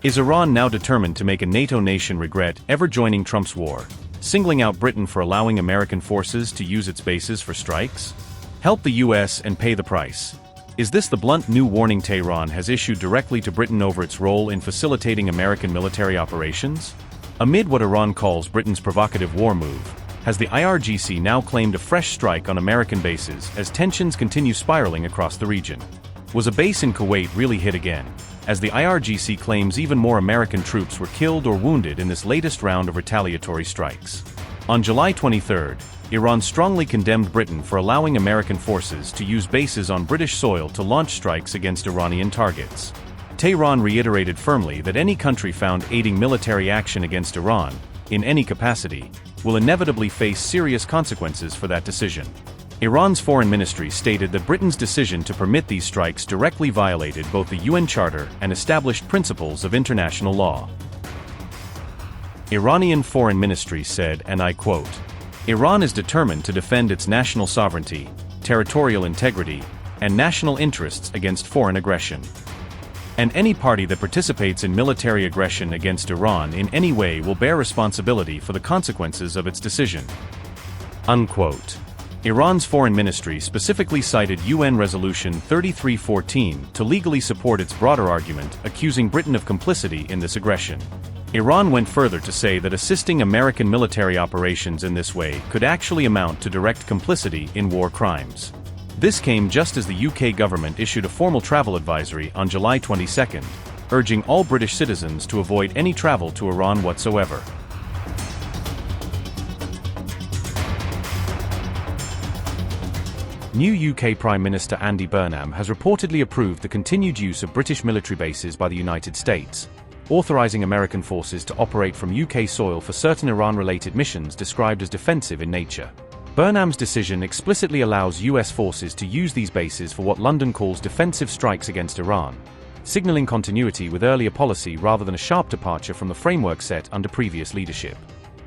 Is Iran now determined to make a NATO nation regret ever joining Trump's war, singling out Britain for allowing American forces to use its bases for strikes? Help the US and pay the price. Is this the blunt new warning Tehran has issued directly to Britain over its role in facilitating American military operations? Amid what Iran calls Britain's provocative war move, has the IRGC now claimed a fresh strike on American bases as tensions continue spiraling across the region? Was a base in Kuwait really hit again, as the IRGC claims even more American troops were killed or wounded in this latest round of retaliatory strikes? On July 23, Iran strongly condemned Britain for allowing American forces to use bases on British soil to launch strikes against Iranian targets. Tehran reiterated firmly that any country found aiding military action against Iran, in any capacity, will inevitably face serious consequences for that decision. Iran's foreign ministry stated that Britain's decision to permit these strikes directly violated both the UN Charter and established principles of international law. Iranian Foreign Ministry said, and I quote, "Iran is determined to defend its national sovereignty, territorial integrity, and national interests against foreign aggression. And any party that participates in military aggression against Iran in any way will bear responsibility for the consequences of its decision." Unquote. Iran's foreign ministry specifically cited UN Resolution 3314 to legally support its broader argument, accusing Britain of complicity in this aggression. Iran went further to say that assisting American military operations in this way could actually amount to direct complicity in war crimes. This came just as the UK government issued a formal travel advisory on July 22, urging all British citizens to avoid any travel to Iran whatsoever. New UK Prime Minister Andy Burnham has reportedly approved the continued use of British military bases by the United States, authorizing American forces to operate from UK soil for certain Iran-related missions described as defensive in nature. Burnham's decision explicitly allows US forces to use these bases for what London calls defensive strikes against Iran, signaling continuity with earlier policy rather than a sharp departure from the framework set under previous leadership.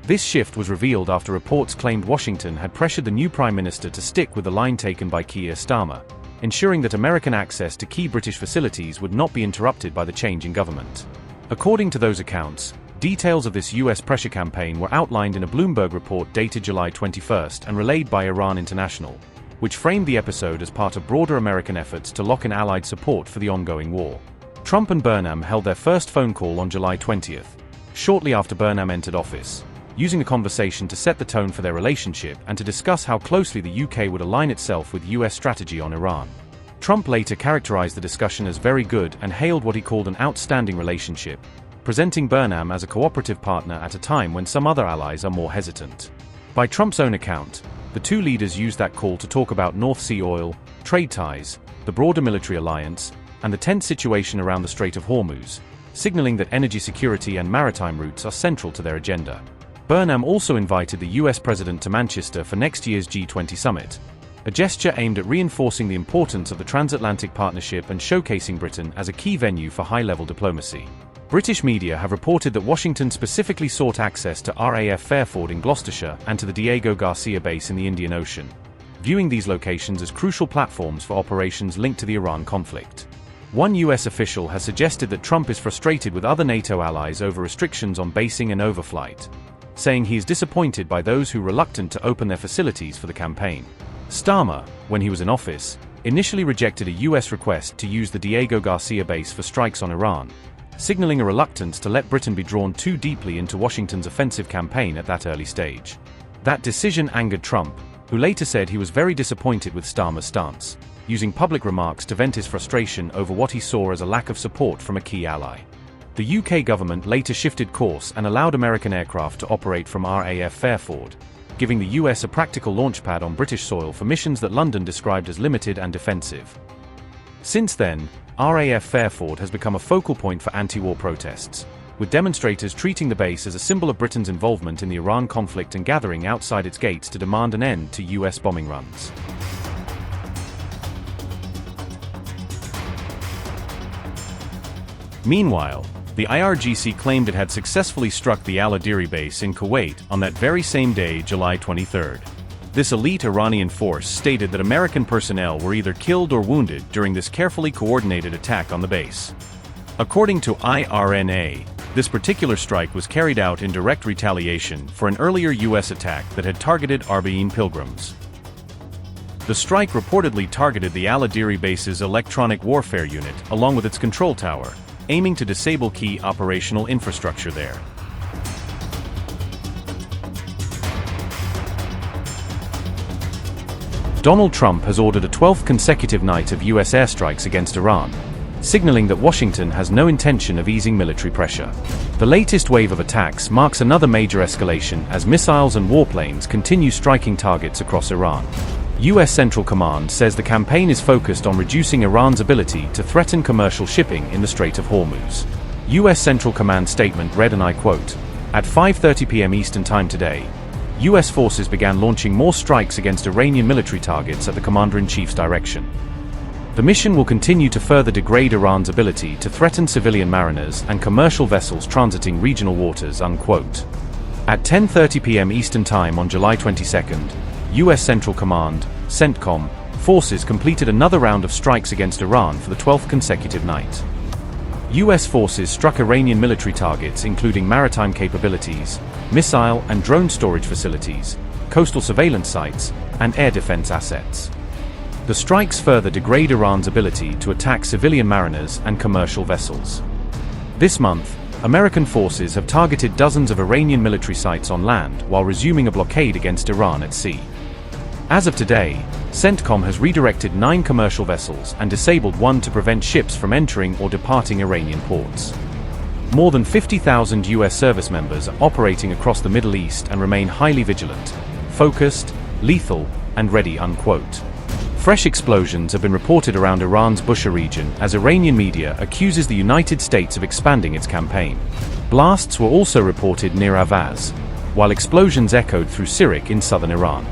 This shift was revealed after reports claimed Washington had pressured the new Prime Minister to stick with the line taken by Keir Starmer, ensuring that American access to key British facilities would not be interrupted by the change in government. According to those accounts, details of this US pressure campaign were outlined in a Bloomberg report dated July 21 and relayed by Iran International, which framed the episode as part of broader American efforts to lock in Allied support for the ongoing war. Trump and Burnham held their first phone call on July 20, shortly after Burnham entered office, using a conversation to set the tone for their relationship and to discuss how closely the UK would align itself with US strategy on Iran. Trump later characterized the discussion as very good and hailed what he called an outstanding relationship, presenting Burnham as a cooperative partner at a time when some other allies are more hesitant. By Trump's own account, the two leaders used that call to talk about North Sea oil, trade ties, the broader military alliance, and the tense situation around the Strait of Hormuz, signaling that energy security and maritime routes are central to their agenda. Burnham also invited the US president to Manchester for next year's G20 summit, a gesture aimed at reinforcing the importance of the transatlantic partnership and showcasing Britain as a key venue for high-level diplomacy. British media have reported that Washington specifically sought access to RAF Fairford in Gloucestershire and to the Diego Garcia base in the Indian Ocean, viewing these locations as crucial platforms for operations linked to the Iran conflict. One US official has suggested that Trump is frustrated with other NATO allies over restrictions on basing and overflight, saying he is disappointed by those who are reluctant to open their facilities for the campaign. Starmer, when he was in office, initially rejected a US request to use the Diego Garcia base for strikes on Iran, signaling a reluctance to let Britain be drawn too deeply into Washington's offensive campaign at that early stage. That decision angered Trump, who later said he was very disappointed with Starmer's stance, using public remarks to vent his frustration over what he saw as a lack of support from a key ally. The UK government later shifted course and allowed American aircraft to operate from RAF Fairford, giving the US a practical launchpad on British soil for missions that London described as limited and defensive. Since then, RAF Fairford has become a focal point for anti-war protests, with demonstrators treating the base as a symbol of Britain's involvement in the Iran conflict and gathering outside its gates to demand an end to US bombing runs. Meanwhile, the IRGC claimed it had successfully struck the Al-Adiri base in Kuwait on that very same day, July 23. This elite Iranian force stated that American personnel were either killed or wounded during this carefully coordinated attack on the base. According to IRNA, this particular strike was carried out in direct retaliation for an earlier U.S. attack that had targeted Arbaeen pilgrims. The strike reportedly targeted the Al-Adiri base's electronic warfare unit along with its control tower, aiming to disable key operational infrastructure there. Donald Trump has ordered a 12th consecutive night of U.S. airstrikes against Iran, signaling that Washington has no intention of easing military pressure. The latest wave of attacks marks another major escalation as missiles and warplanes continue striking targets across Iran. U.S. Central Command says the campaign is focused on reducing Iran's ability to threaten commercial shipping in the Strait of Hormuz. U.S. Central Command statement read, and I quote, "At 5:30 p.m. Eastern Time today, U.S. forces began launching more strikes against Iranian military targets at the Commander-in-Chief's direction. The mission will continue to further degrade Iran's ability to threaten civilian mariners and commercial vessels transiting regional waters," unquote. At 10:30 p.m. Eastern Time on July 22nd, U.S. Central Command, CENTCOM, forces completed another round of strikes against Iran for the 12th consecutive night. U.S. forces struck Iranian military targets including maritime capabilities, missile and drone storage facilities, coastal surveillance sites, and air defense assets. The strikes further degrade Iran's ability to attack civilian mariners and commercial vessels. This month, American forces have targeted dozens of Iranian military sites on land while resuming a blockade against Iran at sea. As of today, CENTCOM has redirected 9 commercial vessels and disabled 1 to prevent ships from entering or departing Iranian ports. More than 50,000 U.S. service members are operating across the Middle East and remain highly vigilant, focused, lethal, and ready, unquote. Fresh explosions have been reported around Iran's Bushehr region as Iranian media accuses the United States of expanding its campaign. Blasts were also reported near Avaz, while explosions echoed through Sirik in southern Iran.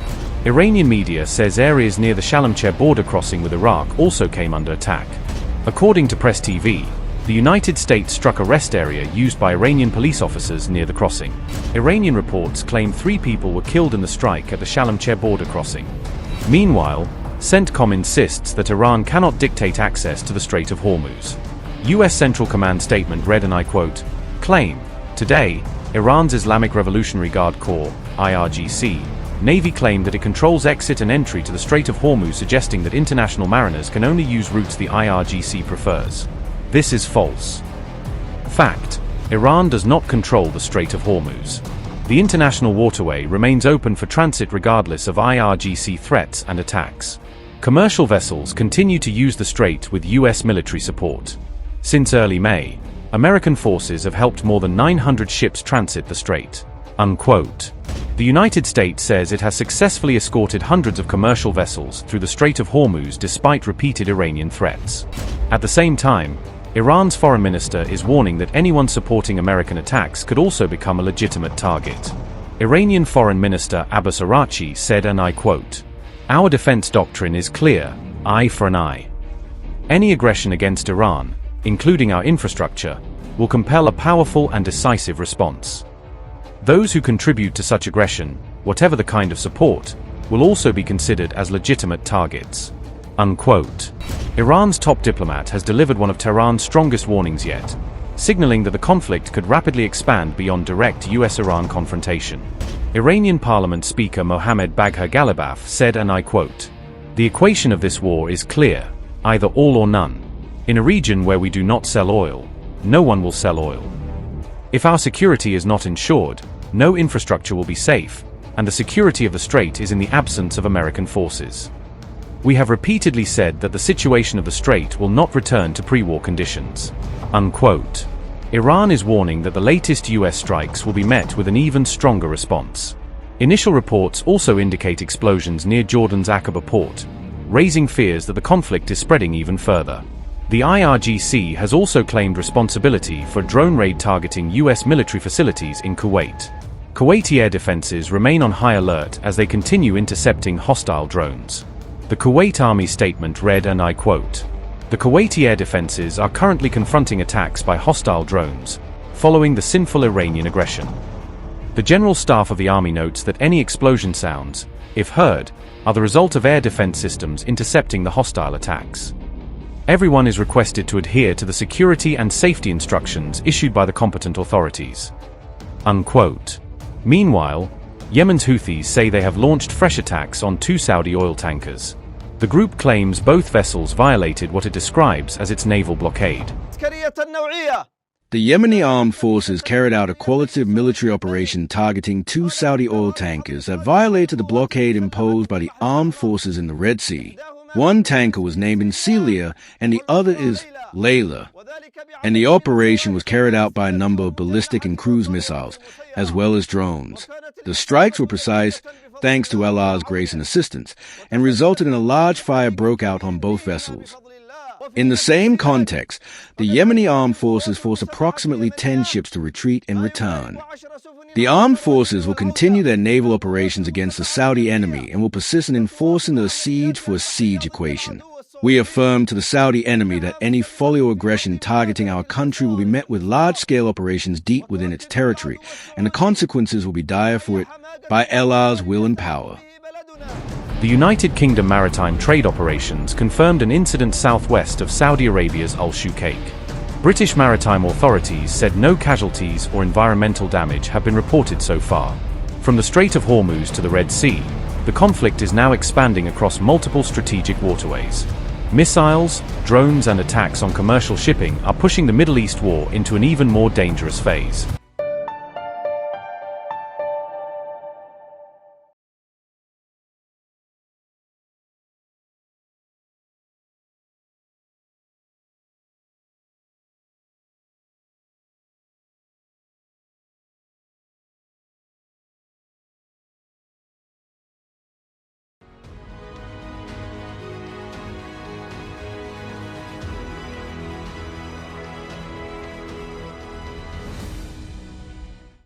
Iranian media says areas near the Shalamcher border crossing with Iraq also came under attack. According to Press TV, the United States struck a rest area used by Iranian police officers near the crossing. Iranian reports claim 3 people were killed in the strike at the Shalamcher border crossing. Meanwhile, CENTCOM insists that Iran cannot dictate access to the Strait of Hormuz. U.S. Central Command statement read, and I quote, "Claim, today, Iran's Islamic Revolutionary Guard Corps, IRGC, Navy claimed that it controls exit and entry to the Strait of Hormuz, suggesting that international mariners can only use routes the IRGC prefers. This is false. Fact: Iran does not control the Strait of Hormuz. The international waterway remains open for transit regardless of IRGC threats and attacks. Commercial vessels continue to use the strait with U.S. military support. Since early May, American forces have helped more than 900 ships transit the strait," unquote. The United States says it has successfully escorted hundreds of commercial vessels through the Strait of Hormuz despite repeated Iranian threats. At the same time, Iran's foreign minister is warning that anyone supporting American attacks could also become a legitimate target. Iranian Foreign Minister Abbas Araghchi said, and I quote, "Our defense doctrine is clear: eye for an eye. Any aggression against Iran, including our infrastructure, will compel a powerful and decisive response. Those who contribute to such aggression, whatever the kind of support, will also be considered as legitimate targets," unquote. Iran's top diplomat has delivered one of Tehran's strongest warnings yet, signaling that the conflict could rapidly expand beyond direct US-Iran confrontation. Iranian Parliament Speaker Mohammad Bagher Ghalibaf said, and I quote, "The equation of this war is clear: either all or none. In a region where we do not sell oil, no one will sell oil. If our security is not ensured, no infrastructure will be safe, and the security of the strait is in the absence of American forces. We have repeatedly said that the situation of the strait will not return to pre-war conditions," unquote. Iran is warning that the latest US strikes will be met with an even stronger response. Initial reports also indicate explosions near Jordan's Aqaba port, raising fears that the conflict is spreading even further. The IRGC has also claimed responsibility for a drone raid targeting US military facilities in Kuwait. Kuwaiti air defenses remain on high alert as they continue intercepting hostile drones. The Kuwait Army statement read, and I quote, "The Kuwaiti air defenses are currently confronting attacks by hostile drones, following the sinful Iranian aggression." The General Staff of the Army notes that any explosion sounds, if heard, are the result of air defense systems intercepting the hostile attacks. Everyone is requested to adhere to the security and safety instructions issued by the competent authorities. Unquote. Meanwhile, Yemen's Houthis say they have launched fresh attacks on 2 Saudi oil tankers. The group claims both vessels violated what it describes as its naval blockade. The Yemeni armed forces carried out a qualitative military operation targeting 2 Saudi oil tankers that violated the blockade imposed by the armed forces in the Red Sea. One tanker was named Celia and the other is Layla, and the operation was carried out by a number of ballistic and cruise missiles, as well as drones. The strikes were precise thanks to Allah's grace and assistance, and resulted in a large fire broke out on both vessels. In the same context, the Yemeni armed forces forced approximately 10 ships to retreat and return. The armed forces will continue their naval operations against the Saudi enemy and will persist in enforcing the siege for a siege equation. We affirm to the Saudi enemy that any follow aggression targeting our country will be met with large-scale operations deep within its territory, and the consequences will be dire for it by Allah's will and power. The United Kingdom Maritime Trade Operations confirmed an incident southwest of Saudi Arabia's Al-Shuqaiq. British maritime authorities said no casualties or environmental damage have been reported so far. From the Strait of Hormuz to the Red Sea, the conflict is now expanding across multiple strategic waterways. Missiles, drones and attacks on commercial shipping are pushing the Middle East war into an even more dangerous phase.